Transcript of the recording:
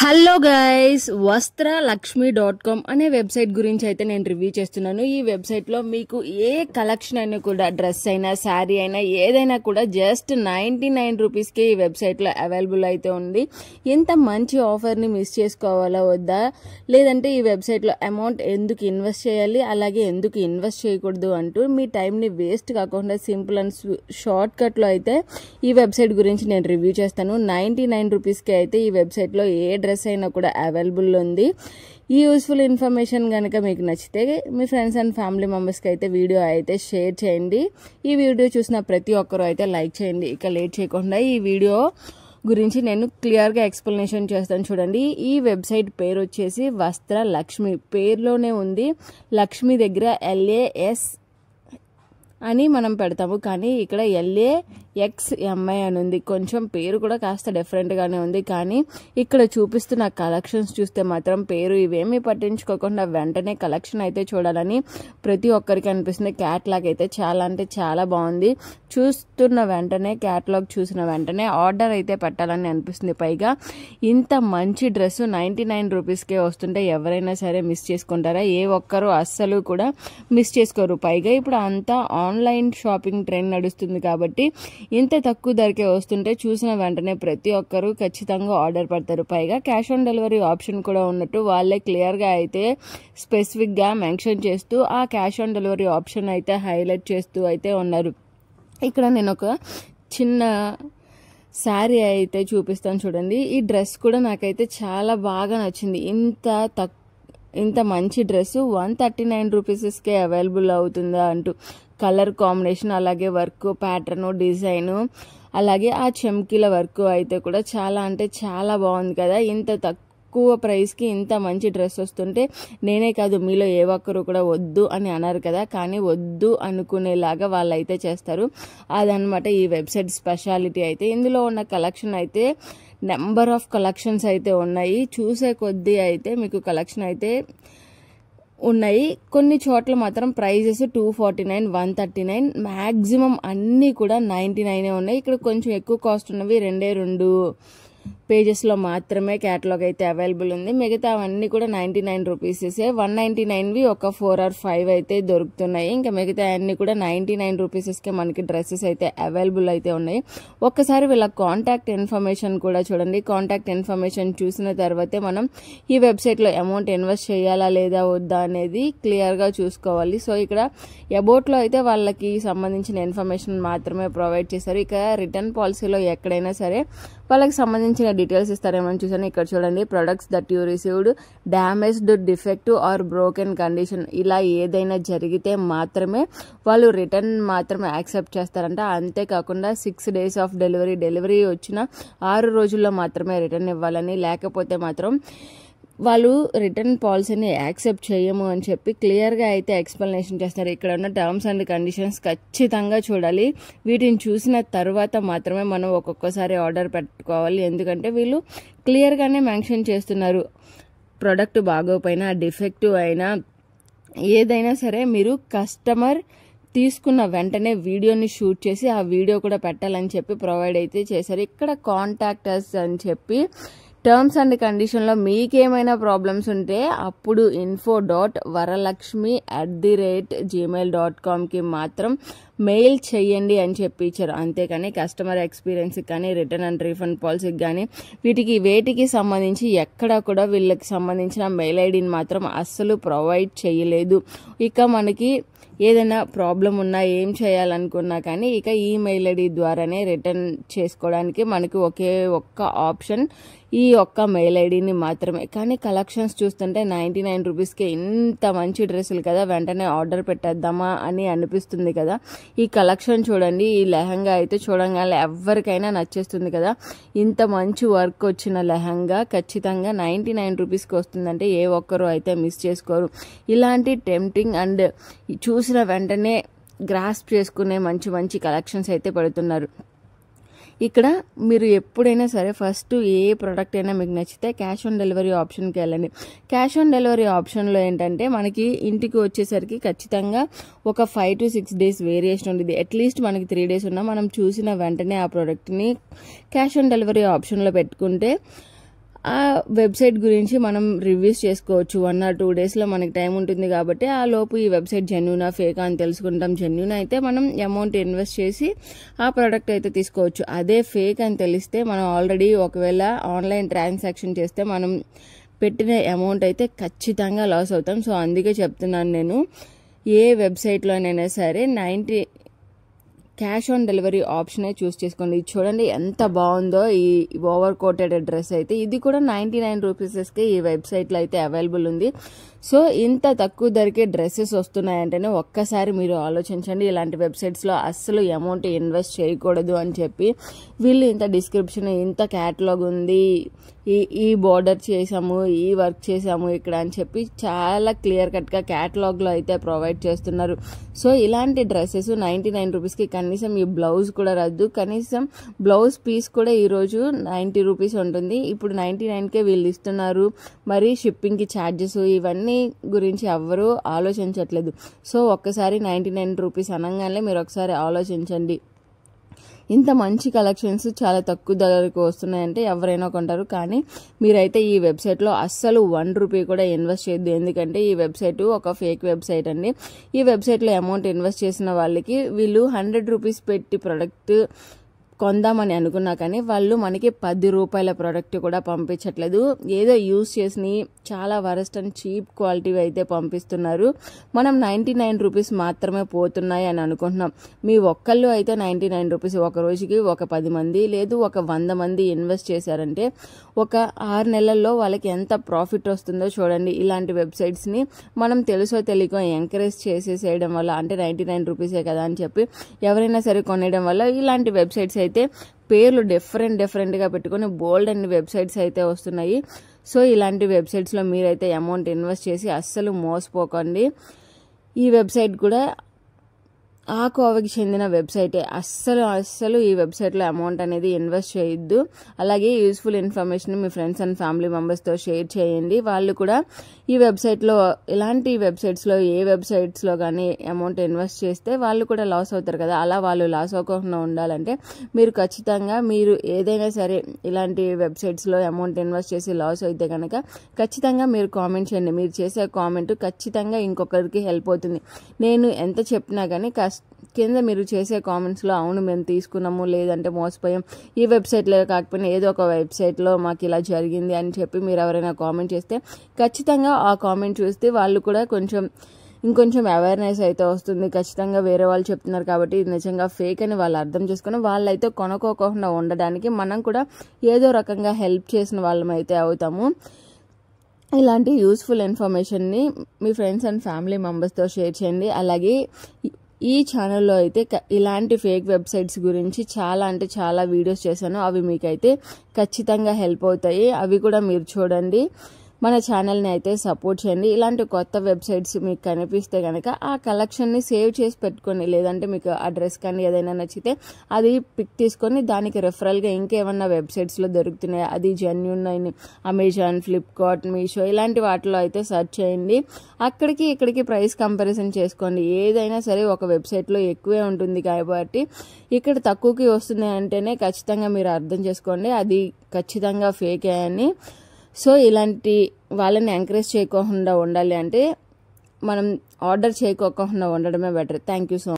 Hello guys, వస్త్రలక్ష్మి.com అనే website గురించి అయితే నేను రివ్యూ చేస్తున్నాను. ఈ వెబ్సైట్ లో మీకు ఏ కలెక్షన్ అయినా కూడా, డ్రెస్ అయినా శారీ అయినా ఏదైనా కూడా జస్ట్ 99 రూపీస్ కి ఈ వెబ్సైట్ లో అవైలబుల్ అయితే ఉంది. ఇంత మంచి ఆఫర్ ని మిస్ చేసుకోవాలా వద్దా, లేదంటే ఈ వెబ్సైట్ లో అమౌంట్ ఎందుకు ఇన్వెస్ట్ చేయాలి, అలాగే ఎందుకు ఇన్వెస్ట్ చేయకూడదు అంటూ మీ టైం ని వేస్ట్ కాకుండా సింపుల్ అండ్ షార్ట్ కట్ లో అయితే ఈ వెబ్సైట్ గురించి నేను రివ్యూ చేస్తాను. 99 రూపీస్ కి అయితే ఈ వెబ్సైట్ లో ఏ డ్రెస్ అయినా కూడా అవైలబుల్ ఉంది. ఈ యూస్ఫుల్ ఇన్ఫర్మేషన్ కనుక మీకు నచ్చితే మీ ఫ్రెండ్స్ అండ్ ఫ్యామిలీ మెంబర్స్కి అయితే వీడియో అయితే షేర్ చేయండి. ఈ వీడియో చూసిన ప్రతి ఒక్కరు అయితే లైక్ చేయండి. ఇక లేట్ చేయకుండా ఈ వీడియో గురించి నేను క్లియర్గా ఎక్స్ప్లెనేషన్ చేస్తాను. చూడండి, ఈ వెబ్సైట్ పేరు వచ్చేసి వస్త్రలక్ష్మి. పేరులోనే ఉంది, లక్ష్మి దగ్గర LAS అని మనం పెడతాము, కానీ ఇక్కడ LAXMI అని ఉంది. కొంచెం పేరు కూడా కాస్త డిఫరెంట్గానే ఉంది, కానీ ఇక్కడ చూపిస్తున్న కలెక్షన్స్ చూస్తే మాత్రం పేరు ఇవేమీ పట్టించుకోకుండా వెంటనే కలెక్షన్ అయితే చూడాలని ప్రతి ఒక్కరికి అనిపిస్తుంది. క్యాట్లాగ్ అయితే చాలా అంటే చాలా బాగుంది. చూస్తున్న వెంటనే, క్యాట్లాగ్ చూసిన వెంటనే ఆర్డర్ అయితే పెట్టాలని అనిపిస్తుంది. పైగా ఇంత మంచి డ్రెస్ 99 రూపీస్కే వస్తుంటే ఎవరైనా సరే మిస్ చేసుకుంటారా? ఏ ఒక్కరు అస్సలు కూడా మిస్ చేసుకోరు. పైగా ఇప్పుడు అంతా ఆన్లైన్ షాపింగ్ ట్రెండ్ నడుస్తుంది కాబట్టి ఇంత తక్కువ ధరకే వస్తుంటే చూసిన వెంటనే ప్రతి ఒక్కరూ ఖచ్చితంగా ఆర్డర్ పెడతారు. పైగా క్యాష్ ఆన్ డెలివరీ ఆప్షన్ కూడా ఉన్నట్టు వాళ్ళే క్లియర్గా అయితే స్పెసిఫిక్గా మెన్షన్ చేస్తూ ఆ క్యాష్ ఆన్ డెలివరీ ఆప్షన్ అయితే హైలైట్ చేస్తూ అయితే ఉన్నారు. ఇక్కడ నేను ఒక చిన్న శారీ అయితే చూపిస్తాను చూడండి. ఈ డ్రెస్ కూడా నాకైతే చాలా బాగా నచ్చింది. ఇంత మంచి డ్రెస్ 139 రూపీస్కే అవైలబుల్ అవుతుందా అంటూ కలర్ కాంబినేషన్, అలాగే వర్క్ ప్యాటర్న్, డిజైన్, అలాగే ఆ చెమ్కీల వర్క్ అయితే కూడా చాలా అంటే చాలా బాగుంది కదా. ఇంత తక్కువ ప్రైస్కి ఇంత మంచి డ్రెస్ వస్తుంటే నేనే కాదు, మీలో ఏ ఒక్కరు కూడా వద్దు అని అన్నారు కదా, కానీ వద్దు అనుకునేలాగా వాళ్ళు అయితే చేస్తారు. అదనమాట ఈ వెబ్సైట్ స్పెషాలిటీ. అయితే ఇందులో ఉన్న కలెక్షన్ అయితే నెంబర్ ఆఫ్ కలెక్షన్స్ అయితే ఉన్నాయి. చూసే కొద్దీ అయితే మీకు కలెక్షన్ అయితే ఉన్నాయి. కొన్ని చోట్ల మాత్రం ప్రైజెస్ 249, 139, మ్యాక్సిమం అన్నీ కూడా 99 ఉన్నాయి. ఇక్కడ కొంచెం ఎక్కువ కాస్ట్ ఉన్నవి 2 పేజెస్లో మాత్రమే క్యాటలాగ్ అయితే అవైలబుల్ ఉంది. మిగతా అవన్నీ కూడా 99 రూపీసే. 199వి ఒక 4 or 5 అయితే దొరుకుతున్నాయి. ఇంకా మిగతా అన్ని కూడా 99 రూపీస్కే మనకి డ్రెస్సెస్ అయితే అవైలబుల్ అయితే ఉన్నాయి. ఒక్కసారి వీళ్ళ కాంటాక్ట్ ఇన్ఫర్మేషన్ కూడా చూడండి. కాంటాక్ట్ ఇన్ఫర్మేషన్ చూసిన తర్వాతే మనం ఈ వెబ్సైట్లో అమౌంట్ ఇన్వెస్ట్ చేయాలా లేదా వద్దా అనేది క్లియర్గా చూసుకోవాలి. సో ఇక్కడ అబౌట్లో అయితే వాళ్ళకి సంబంధించిన ఇన్ఫర్మేషన్ మాత్రమే ప్రొవైడ్ చేశారు. ఇక రిటర్న్ పాలసీలో ఎక్కడైనా సరే వాళ్ళకి సంబంధించిన డీటెయిల్స్ ఇస్తారేమని చూసాను. ఇక్కడ చూడండి, products that you received damaged, defective or broken condition, ఇలా ఏదైనా జరిగితే మాత్రమే వాళ్ళు రిటర్న్ మాత్రమే యాక్సెప్ట్ చేస్తారంట. అంతేకాకుండా 6 days ఆఫ్ డెలివరీ వచ్చిన 6 రోజుల్లో మాత్రమే రిటర్న్ ఇవ్వాలని, లేకపోతే మాత్రం వాళ్ళు రిటర్న్ పాలసీని యాక్సెప్ట్ చేయము అని చెప్పి క్లియర్గా అయితే ఎక్స్ప్లెనేషన్ చేస్తారు. ఇక్కడ ఉన్న టర్మ్స్ అండ్ కండిషన్స్ ఖచ్చితంగా చూడాలి. వీటిని చూసిన తర్వాత మాత్రమే మనం ఒక్కొక్కసారి ఆర్డర్ పెట్టుకోవాలి. ఎందుకంటే వీళ్ళు క్లియర్గానే మెన్షన్ చేస్తున్నారు, ప్రోడక్ట్ బాగోపోయినా, డిఫెక్టివ్ అయినా, ఏదైనా సరే మీరు కస్టమర్ తీసుకున్న వెంటనే వీడియోని షూట్ చేసి ఆ వీడియో కూడా పెట్టాలని చెప్పి ప్రొవైడ్ అయితే చేశారు. ఇక్కడ కాంటాక్టర్స్ అని చెప్పి టర్మ్స్ అండ్ కండిషన్లో మీకేమైనా ప్రాబ్లమ్స్ ఉంటే అప్పుడు info.varalakshmi@gmail.com మాత్రం మెయిల్ చేయండి అని చెప్పి ఇచ్చారు. అంతేకాని కస్టమర్ ఎక్స్పీరియన్స్కి కానీ, రిటర్న్ అండ్ రీఫండ్ పాలసీకి కానీ, వేటికి సంబంధించి ఎక్కడా కూడా వీళ్ళకి సంబంధించిన మెయిల్ ఐడిని మాత్రం అస్సలు ప్రొవైడ్ చేయలేదు. ఇక మనకి ఏదైనా ప్రాబ్లం ఉన్నా, ఏం చేయాలనుకున్నా కానీ ఇక ఈమెయిల్ ఐడి ద్వారానే రిటర్న్ చేసుకోవడానికి మనకి ఒకే ఒక్క ఆప్షన్ ఈ ఒక్క మెయిల్ ఐడిని మాత్రమే. కానీ కలెక్షన్స్ చూస్తుంటే 99 రూపీస్కే ఇంత మంచి డ్రెస్సులు కదా, వెంటనే ఆర్డర్ పెట్టేద్దామా అని అనిపిస్తుంది కదా. ఈ కలెక్షన్ చూడండి, ఈ లెహంగా అయితే చూడంగానే ఎవరికైనా నచ్చేస్తుంది కదా. ఇంత మంచి వర్క్ వచ్చిన లెహంగా ఖచ్చితంగా 99 రూపీస్కి వస్తుందంటే ఏ ఒక్కరు అయితే మిస్ చేసుకోరు. ఇలాంటి టెంప్టింగ్ అండ్ చూసిన వెంటనే గ్రాస్ప్ చేసుకునే మంచి కలెక్షన్స్ అయితే పెడుతున్నారు. ఇక్కడ మీరు ఎప్పుడైనా సరే ఫస్ట్ ఏ ప్రోడక్ట్ అయినా మీకు నచ్చితే క్యాష్ ఆన్ డెలివరీ ఆప్షన్కి వెళ్ళండి. క్యాష్ ఆన్ డెలివరీ ఆప్షన్లో ఏంటంటే మనకి ఇంటికి వచ్చేసరికి ఖచ్చితంగా ఒక 5 to 6 days వేరియేషన్ ఉంటుంది. అట్లీస్ట్ మనకి 3 days ఉన్నా మనం చూసిన వెంటనే ఆ ప్రోడక్ట్ని క్యాష్ ఆన్ డెలివరీ ఆప్షన్లో పెట్టుకుంటే ఆ వెబ్సైట్ గురించి మనం రివ్యూస్ చేసుకోవచ్చు. 1 or 2 డేస్లో మనకి టైం ఉంటుంది కాబట్టి ఆ లోపు ఈ వెబ్సైట్ జెన్యూనా ఫేకా అని తెలుసుకుంటాం. జెన్యూన్ అయితే మనం అమౌంట్ ఇన్వెస్ట్ చేసి ఆ ప్రోడక్ట్ అయితే తీసుకోవచ్చు. అదే ఫేక్ అని తెలిస్తే మనం ఆల్రెడీ ఒకవేళ ఆన్లైన్ ట్రాన్సాక్షన్ చేస్తే మనం పెట్టిన అమౌంట్ అయితే ఖచ్చితంగా లాస్ అవుతాం. సో అందుకే చెప్తున్నాను నేను, ఏ వెబ్సైట్లోనైనా సరే 90 క్యాష్ ఆన్ డెలివరీ ఆప్షనే చూస్ చేసుకోండి. ఇది చూడండి ఎంత బాగుందో ఈ ఓవర్ కోటెడ్ డ్రెస్ అయితే. ఇది కూడా 99 రూపీస్కే ఈ వెబ్సైట్లో అయితే అవైలబుల్ ఉంది. సో ఇంత తక్కువ ధరకే డ్రెస్సెస్ వస్తున్నాయంటేనే ఒక్కసారి మీరు ఆలోచించండి. ఇలాంటి వెబ్సైట్స్లో అస్సలు అమౌంట్ ఇన్వెస్ట్ చేయకూడదు అని చెప్పి వీళ్ళు ఇంత డిస్క్రిప్షన్, ఇంత క్యాటలాగ్ ఉంది, ఈ బోర్డర్ చేసాము, ఈ వర్క్ చేసాము ఇక్కడ అని చెప్పి చాలా క్లియర్ కట్గా క్యాటలాగ్లో అయితే ప్రొవైడ్ చేస్తున్నారు. సో ఇలాంటి డ్రెస్సెస్ 99 రూపీస్కి కనీసం ఈ బ్లౌజ్ కూడా రాదు. కనీసం బ్లౌజ్ పీస్ కూడా ఈరోజు 90 రూపీస్ ఉంటుంది. ఇప్పుడు 99కే వీళ్ళు ఇస్తున్నారు. మరి షిప్పింగ్కి ఛార్జెస్ ఇవన్నీ గురించి ఎవ్వరూ ఆలోచించట్లేదు. సో ఒక్కసారి 99 రూపీస్ అనగానే మీరు ఒకసారి ఆలోచించండి. ఇంత మంచి కలెక్షన్స్ చాలా తక్కువ ధరకు వస్తున్నాయంటే ఎవరైనా కొంటారు. కానీ మీరైతే ఈ వెబ్సైట్లో అస్సలు 1 రూపీ కూడా ఇన్వెస్ట్ చేయొద్దు. ఎందుకంటే ఈ వెబ్సైట్ ఒక ఫేక్ వెబ్సైట్ అండి. ఈ వెబ్సైట్లో అమౌంట్ ఇన్వెస్ట్ చేసిన వాళ్ళకి వీళ్ళు 100 రూపీస్ పెట్టి ప్రొడక్ట్ కొందామని అనుకున్నా కానీ వాళ్ళు మనకి 10 రూపాయల ప్రోడక్ట్ కూడా పంపించట్లేదు. ఏదో యూజ్ చేసి చాలా వరస్ట్ అండ్ చీప్ క్వాలిటీ అయితే పంపిస్తున్నారు. మనం 99 రూపీస్ మాత్రమే పోతున్నాయి అని అనుకుంటున్నాం. మీ ఒక్కళ్ళు అయితే 99 రూపీస్ ఒక రోజుకి ఒక 10 మంది లేదు ఒక 100 మంది ఇన్వెస్ట్ చేశారంటే ఒక 6 నెలల్లో వాళ్ళకి ఎంత ప్రాఫిట్ వస్తుందో చూడండి. ఇలాంటి వెబ్సైట్స్ని మనం తెలుసో తెలియకో ఎంకరేజ్ చేసేసేయడం వల్ల, అంటే 99 రూపీసే కదా అని చెప్పి ఎవరైనా సరే కొనేయడం వల్ల ఇలాంటి వెబ్సైట్స్ అయితే పేర్లు డిఫరెంట్గా పెట్టుకుని బోల్డ్ అన్ని వెబ్సైట్స్ అయితే వస్తున్నాయి. సో ఇలాంటి వెబ్సైట్స్లో మీరైతే అమౌంట్ ఇన్వెస్ట్ చేసి అస్సలు మోసపోకండి. ఈ వెబ్సైట్ కూడా ఆ కోవకి చెందిన వెబ్సైటే. అస్సలు ఈ వెబ్సైట్లో అమౌంట్ అనేది ఇన్వెస్ట్ చేయొద్దు. అలాగే useful information me friends and family మెంబర్స్తో షేర్ చేయండి. వాళ్ళు కూడా ఈ వెబ్సైట్లో, ఇలాంటి వెబ్సైట్స్లో ఏ వెబ్సైట్స్లో కానీ అమౌంట్ ఇన్వెస్ట్ చేస్తే వాళ్ళు కూడా లాస్ అవుతారు కదా. అలా వాళ్ళు లాస్ అవ్వకుండా ఉండాలంటే మీరు ఖచ్చితంగా, మీరు ఏదైనా సరే ఇలాంటి వెబ్సైట్స్లో అమౌంట్ ఇన్వెస్ట్ చేసి లాస్ అయితే కనుక ఖచ్చితంగా మీరు కామెంట్ చేయండి. మీరు చేసే కామెంట్ ఖచ్చితంగా ఇంకొకరికి హెల్ప్ అవుతుంది. నేను ఎంత చెప్పినా కానీ కింద మీరు చేసే కామెంట్స్లో అవును మేము తీసుకున్నాము, లేదంటే మోసపోయాం, ఈ వెబ్సైట్లో కాకపోయినా ఏదో ఒక వెబ్సైట్లో మాకు ఇలా జరిగింది అని చెప్పి మీరు ఎవరైనా కామెంట్ చేస్తే ఖచ్చితంగా ఆ కామెంట్ చూస్తే వాళ్ళు కూడా ఇంకొంచెం అవేర్నెస్ అయితే వస్తుంది. ఖచ్చితంగా వేరే వాళ్ళు చెప్తున్నారు కాబట్టి ఇది నిజంగా ఫేక్ అని వాళ్ళు అర్థం చేసుకుని వాళ్ళైతే కొనుక్కోకుండా ఉండడానికి మనం కూడా ఏదో రకంగా హెల్ప్ చేసిన వాళ్ళం అయితే అవుతాము. ఇలాంటి యూస్ఫుల్ ఇన్ఫర్మేషన్ని మీ ఫ్రెండ్స్ అండ్ ఫ్యామిలీ మెంబర్స్తో షేర్ చేయండి. అలాగే ఈ ఛానల్లో అయితే ఇలాంటి ఫేక్ వెబ్సైట్స్ గురించి చాలా వీడియోస్ చేశాను. అవి మీకైతే ఖచ్చితంగా హెల్ప్ అవుతాయి. అవి కూడా మీరు చూడండి. మన ఛానల్ని అయితే సపోర్ట్ చేయండి. ఇలాంటి కొత్త వెబ్సైట్స్ మీకు కనిపిస్తే కనుక ఆ కలెక్షన్ని సేవ్ చేసి పెట్టుకోండి. లేదంటే మీకు ఆ డ్రెస్ కానీ ఏదైనా నచ్చితే అది పిక్ తీసుకొని దానికి రెఫరల్గా ఇంకేమన్నా వెబ్సైట్స్లో దొరుకుతున్నాయి, అది జెన్యూన్ అయిన అమెజాన్, ఫ్లిప్కార్ట్, మీషో ఇలాంటి వాటిలో అయితే సెర్చ్ చేయండి. అక్కడికి ఇక్కడికి ప్రైస్ కంపారిజన్ చేసుకోండి. ఏదైనా సరే ఒక వెబ్సైట్లో ఎక్కువే ఉంటుంది కాబట్టి ఇక్కడ తక్కువకి వస్తుంది అంటేనే ఖచ్చితంగా మీరు అర్థం చేసుకోండి అది ఖచ్చితంగా ఫేకే అని. సో ఇలాంటి వాళ్ళని ఎంకరేజ్ చేయకుండా ఉండాలి అంటే మనం ఆర్డర్ చేయకోకుండా ఉండడమే better. Thank you so much.